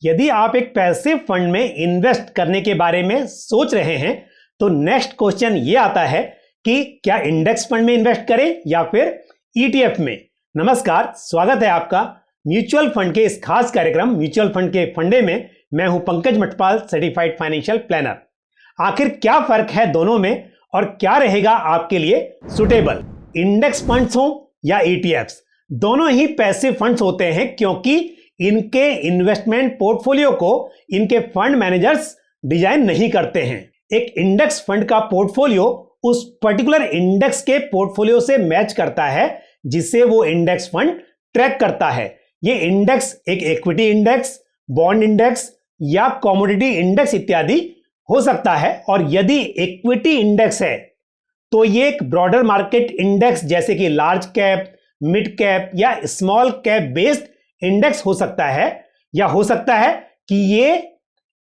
यदि आप एक पैसिव फंड में इन्वेस्ट करने के बारे में सोच रहे हैं तो नेक्स्ट क्वेश्चन ये आता है कि क्या इंडेक्स फंड में इन्वेस्ट करें या फिर ETF में। नमस्कार, स्वागत है आपका म्यूचुअल फंड के इस खास कार्यक्रम म्यूचुअल फंड के फंडे में। मैं हूं Pankaj Matpal, certified financial planner. आखिर क्या फर्क है दोनों में और क्या रहेगा आपके लिए सुटेबल, इंडेक्स फंड्स हो या ETFs। दोनों ही पैसिव फंड्स होते हैं क्योंकि इनके इन्वेस्टमेंट पोर्टफोलियो को इनके फंड मैनेजर्स डिजाइन नहीं करते हैं। एक इंडेक्स फंड का पोर्टफोलियो उस पर्टिकुलर इंडेक्स के पोर्टफोलियो से मैच करता है जिसे वो इंडेक्स फंड ट्रैक करता है। ये इंडेक्स एक इक्विटी इंडेक्स, बॉन्ड इंडेक्स या कमोडिटी इंडेक्स इत्यादि हो सकता है। और यदि इक्विटी इंडेक्स है तो ये एक ब्रॉडर मार्केट इंडेक्स जैसे कि लार्ज कैप, मिड कैप या स्मॉल कैप बेस्ड इंडेक्स हो सकता है, या हो सकता है कि ये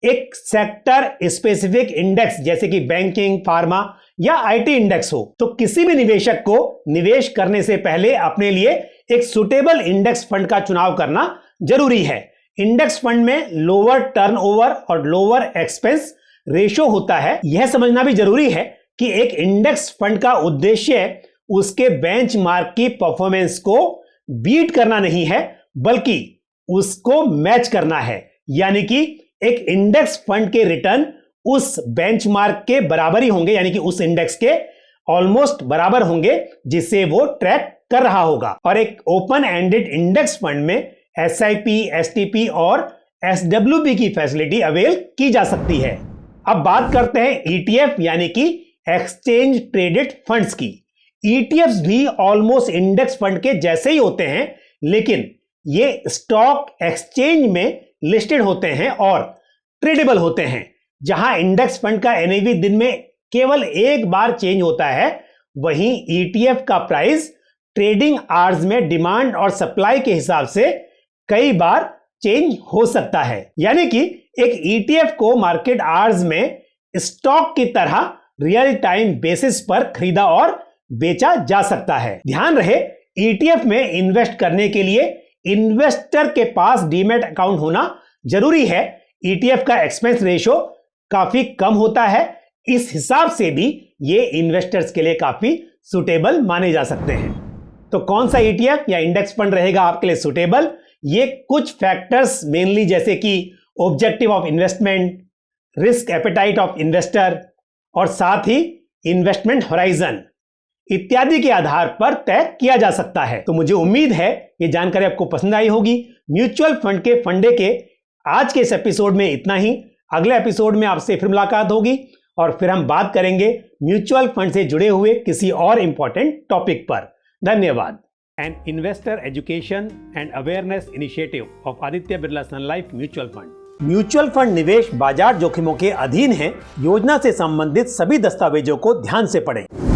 एक सेक्टर स्पेसिफिक इंडेक्स जैसे कि बैंकिंग, फार्मा या IT इंडेक्स हो। तो किसी भी निवेशक को निवेश करने से पहले अपने लिए एक सुटेबल इंडेक्स फंड का चुनाव करना जरूरी है। इंडेक्स फंड में लोअर टर्नओवर और लोअर एक्सपेंस रेशो होता है। यह समझना भी जरूरी है कि एक इंडेक्स फंड का उद्देश्य उसके बेंचमार्क की परफॉर्मेंस को बीट करना नहीं है बल्कि उसको मैच करना है। यानी कि एक इंडेक्स फंड के रिटर्न उस बेंचमार्क के बराबर ही होंगे, यानी कि उस इंडेक्स के ऑलमोस्ट बराबर होंगे जिसे वो ट्रैक कर रहा होगा। और एक ओपन एंडेड इंडेक्स फंड में SIP, STP और SWP की फैसिलिटी अवेल की जा सकती है। अब बात करते हैं ETF यानी कि एक्सचेंज ट्रेडेड फंड्स की। ETFs भी ऑलमोस्ट इंडेक्स फंड के जैसे ही होते हैं, लेकिन ये स्टॉक एक्सचेंज में लिस्टेड होते हैं और ट्रेडेबल होते हैं। जहां इंडेक्स फंड का NAV दिन में केवल एक बार चेंज होता है, वहीं ETF का प्राइस ट्रेडिंग आवर्स में डिमांड और सप्लाई के हिसाब से कई बार चेंज हो सकता है। यानी कि एक ETF को मार्केट आवर्स में स्टॉक की तरह रियल टाइम बेसिस पर खरीदा और बेचा जा सकता है। ध्यान रहे, ETF में इन्वेस्ट करने के लिए इन्वेस्टर के पास डीमैट अकाउंट होना जरूरी है। ETF का एक्सपेंस रेशो काफी कम होता है, इस हिसाब से भी ये इन्वेस्टर्स के लिए काफी सुटेबल माने जा सकते हैं। तो कौन सा ETF या इंडेक्स फंड रहेगा आपके लिए सुटेबल? ये कुछ फैक्टर्स मेनली जैसे कि objective of investment, risk appetite of investor और साथ ही इन्वेस्टमेंट होराइजन इत्यादि के आधार पर तय किया जा सकता है। तो मुझे उम्मीद है ये जानकारी आपको पसंद आई होगी। म्यूचुअल फंड के फंडे के आज के इस एपिसोड में इतना ही। अगले एपिसोड में आपसे फिर मुलाकात होगी और फिर हम बात करेंगे म्यूचुअल फंड से जुड़े हुए किसी और इंपॉर्टेंट टॉपिक पर। धन्यवाद। An investor education and awareness initiative of Aditya Birla sun life mutual fund. Mutual fund निवेश बाजार जोखिमों के अधीन है। योजना से संबंधित सभी दस्तावेजों को ध्यान से पढ़ें।